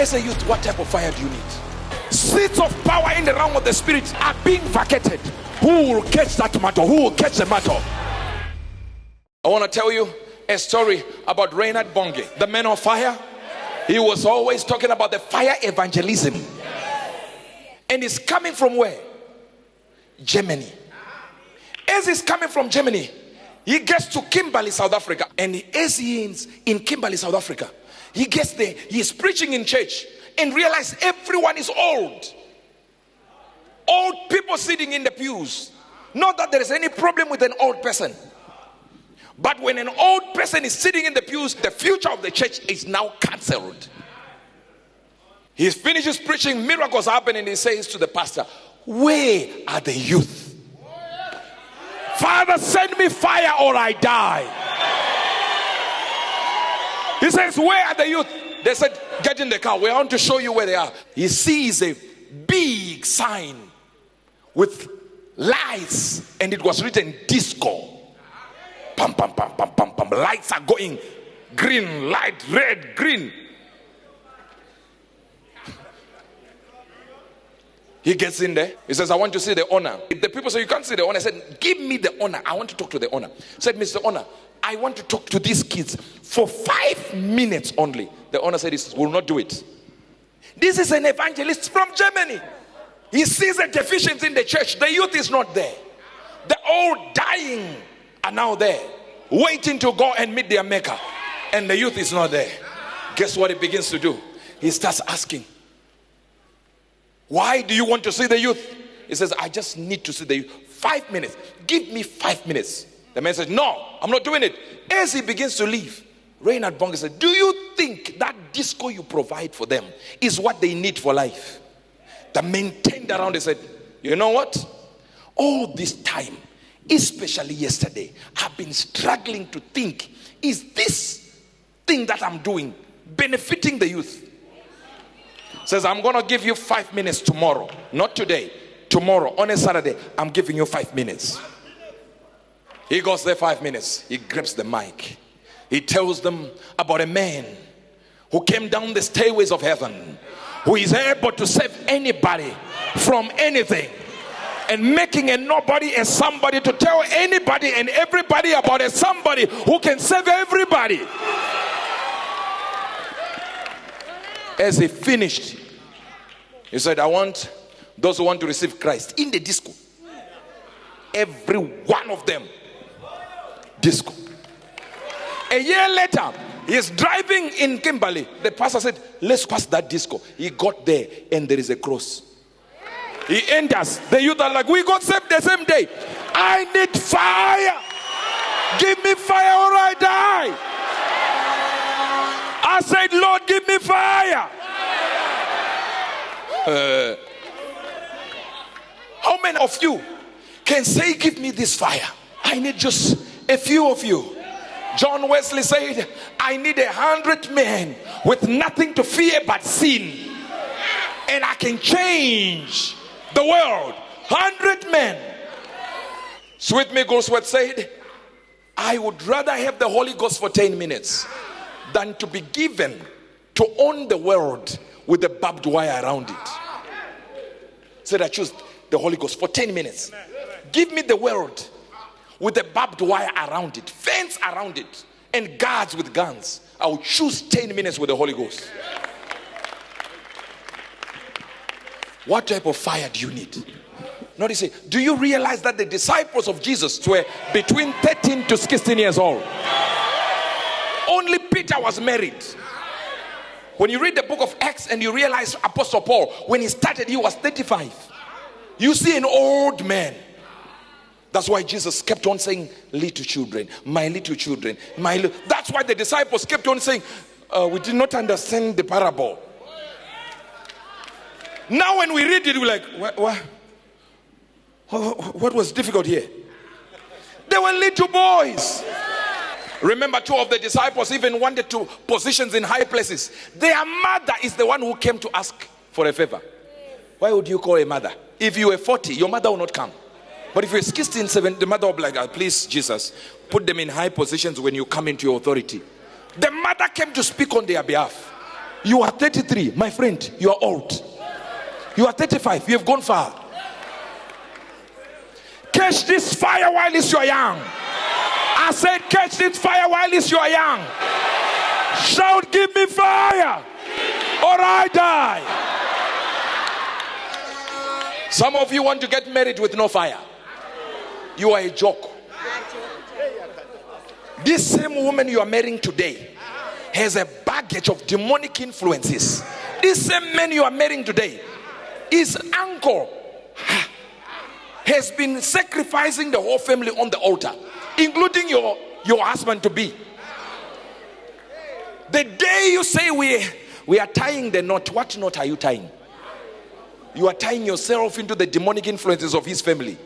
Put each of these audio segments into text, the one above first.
As a youth, what type of fire do you need? Seats of power in the realm of the spirit are being vacated. Who will catch that mantle? Who will catch the mantle? I want to tell you a story about Reinhard Bonnke, the man of fire. He was always talking about the fire evangelism. And he's coming from where? Germany. As he's coming from Germany, he gets to Kimberley, South Africa. And as he is in Kimberley, South Africa, he gets there, he's preaching in church and realizes everyone is old. Old people sitting in the pews. Not that there is any problem with an old person. But when an old person is sitting in the pews, the future of the church is now cancelled. He finishes preaching, miracles happen, and he says to the pastor, where are the youth? Father, send me fire or I die. He says, where are the youth? They said, get in the car. We want to show you where they are. He sees a big sign with lights, and it was written disco. Pam, pam, pam, pam, pam, pam. Lights are going green, light, red, green. He gets in there. He says, I want to see the owner. The people say, you can't see the owner. I said, give me the owner. I want to talk to the owner. He said, Mr. Owner, I want to talk to these kids for 5 minutes only. The owner said, this will not do it. This is an evangelist from Germany. He sees a deficiency in the church. The youth is not there. The old dying are now there, waiting to go and meet their maker. And the youth is not there. Guess what he begins to do? He starts asking, why do you want to see the youth? He says, I just need to see the youth. 5 minutes. Give me 5 minutes. The man says, no, I'm not doing it. As he begins to leave, Reinhard Bonnke said, do you think that disco you provide for them is what they need for life? The man turned around and said, you know what? All this time, especially yesterday, I've been struggling to think, is this thing that I'm doing benefiting the youth? Says, I'm going to give you 5 minutes tomorrow. Not today. Tomorrow, on a Saturday, I'm giving you 5 minutes. He goes there 5 minutes. He grabs the mic. He tells them about a man who came down the stairways of heaven, who is able to save anybody from anything, and making a nobody a somebody, to tell anybody and everybody about a somebody who can save everybody. As he finished, he said, I want those who want to receive Christ in the disco. Every one of them. Disco. A year later, he's driving in Kimberley. The pastor said, let's pass that disco. He got there and there is a cross. He enters. The youth are like, we got saved the same day. I need fire. Give me fire or I die. I said, Lord, give me fire. How many of you can say, give me this fire? I need just a few of you. John Wesley said, I need 100 men with nothing to fear but sin, and I can change the world. 100 men. Sweetme Goldsworth said, I would rather have the Holy Ghost for 10 minutes than to be given to own the world with a barbed wire around it. Said, I choose the Holy Ghost for 10 minutes. Give me the world with a barbed wire around it, fence around it, and guards with guns. I will choose 10 minutes with the Holy Ghost. What type of fire do you need? Notice, say, do you realize that the disciples of Jesus were between 13 to 16 years old? Only Peter was married. When you read the book of Acts and you realize Apostle Paul, when he started, he was 35. You see an old man. That's why Jesus kept on saying, little children, my little children, That's why the disciples kept on saying, we did not understand the parable. Now when we read it, we're like, what was difficult here? They were little boys. Remember, 2 of the disciples even wanted to positions in high places. Their mother is the one who came to ask for a favor. Why would you call a mother? If you were 40, your mother will not come. But if you're 16, 17, the mother will be like, please, Jesus, put them in high positions when you come into your authority. The mother came to speak on their behalf. You are 33, my friend, you are old. You are 35, you have gone far. Catch this fire while you are young. I said, catch this fire while you are young. Shout, give me fire, or I die. Some of you want to get married with no fire. You are a joke. This same woman you are marrying today has a baggage of demonic influences. This same man you are marrying today, his uncle has been sacrificing the whole family on the altar, including your husband to be. The day you say we are tying the knot, what knot are you tying? You are tying yourself into the demonic influences of his family.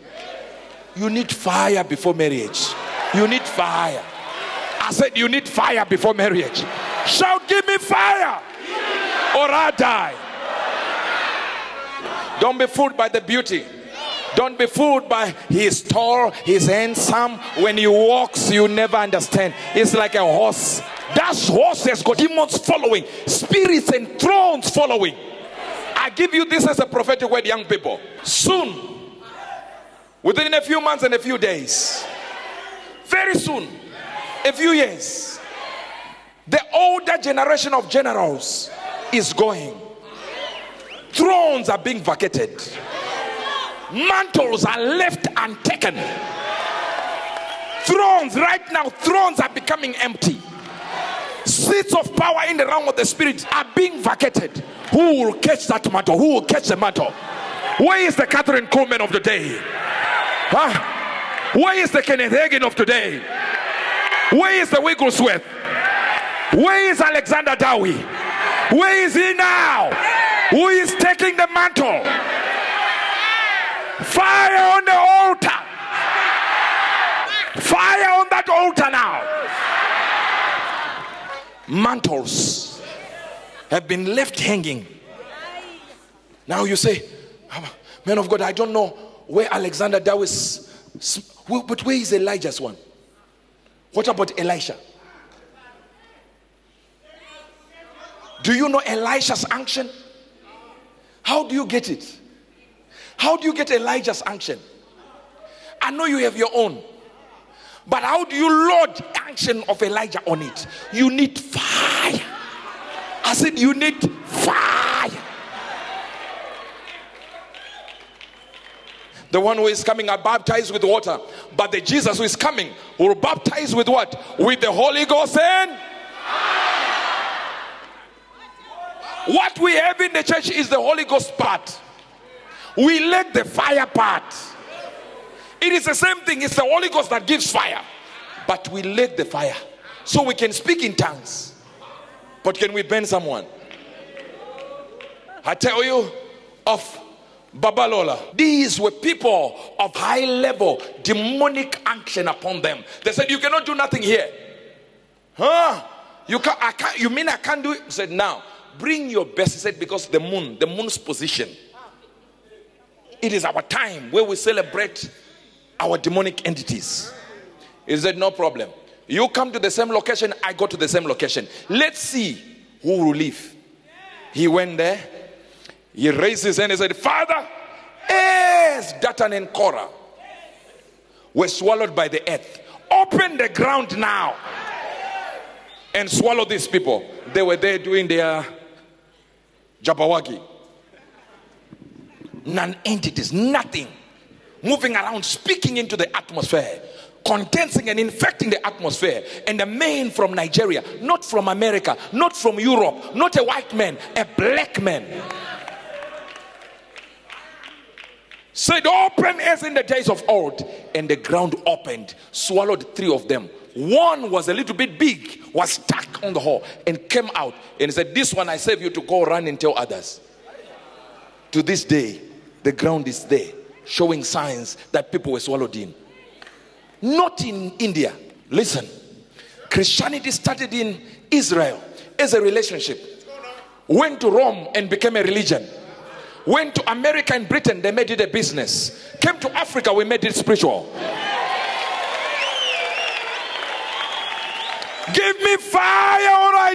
You need fire before marriage. You need fire. I said you need fire before marriage. Shout, give me fire, or I die. Don't be fooled by the beauty. Don't be fooled by he's tall, he's handsome. When he walks, you never understand. It's like a horse. That horse has got demons following, spirits and thrones following. I give you this as a prophetic word, young people. Soon, within a few months and a few days, very soon, a few years, the older generation of generals is going. Thrones are being vacated. Mantles are left untaken. Thrones, right now, thrones are becoming empty. Seats of power in the realm of the spirit are being vacated. Who will catch that mantle? Who will catch the mantle? Where is the Catherine Coleman of the day? Huh? Where is the Kenneth Hagin of today? Where is the Wigglesworth? Where is Alexander Dowie? Where is he now? Who is taking the mantle? Fire on the altar. Fire on that altar now. Mantles have been left hanging. Now you say, man of God, I don't know where Alexander Dowie is, but where is Elijah's one? What about Elisha? Do you know Elisha's unction? How do you get it? How do you get Elijah's unction? I know you have your own, but how do you load unction of Elijah on it? You need fire. I said you need fire. The one who is coming are baptized with water, but the Jesus who is coming will baptize with what? With the Holy Ghost and what we have in the church is the Holy Ghost part. We lack the fire part. It is the same thing. It's the Holy Ghost that gives fire, but we lack the fire. So we can speak in tongues, but can we burn someone? I tell you of Babalola, these were people of high level demonic action upon them. They said, you cannot do nothing here. Huh? You mean I can't do it? He said, now bring your best. He said, because the moon's position, it is our time where we celebrate our demonic entities. He said, no problem. You come to the same location, I go to the same location. Let's see who will leave. He went there. He raised his hand and said, Father, as Dathan and Korah were swallowed by the earth, open the ground now and swallow these people. They were there doing their Jabawagi. Non-entities, nothing. Moving around, speaking into the atmosphere, condensing and infecting the atmosphere. And a man from Nigeria, not from America, not from Europe, not a white man, a black man, said, open as in the days of old. And the ground opened, swallowed 3 of them. One was a little bit big, was stuck on the hole and came out and said, this one I save you to go run and tell others. To this day, the ground is there, showing signs that people were swallowed in. Not in India. Listen, Christianity started in Israel as a relationship, went to Rome and became a religion, went to America and Britain, they made it a business, came to Africa, we made it spiritual. Give me fire or I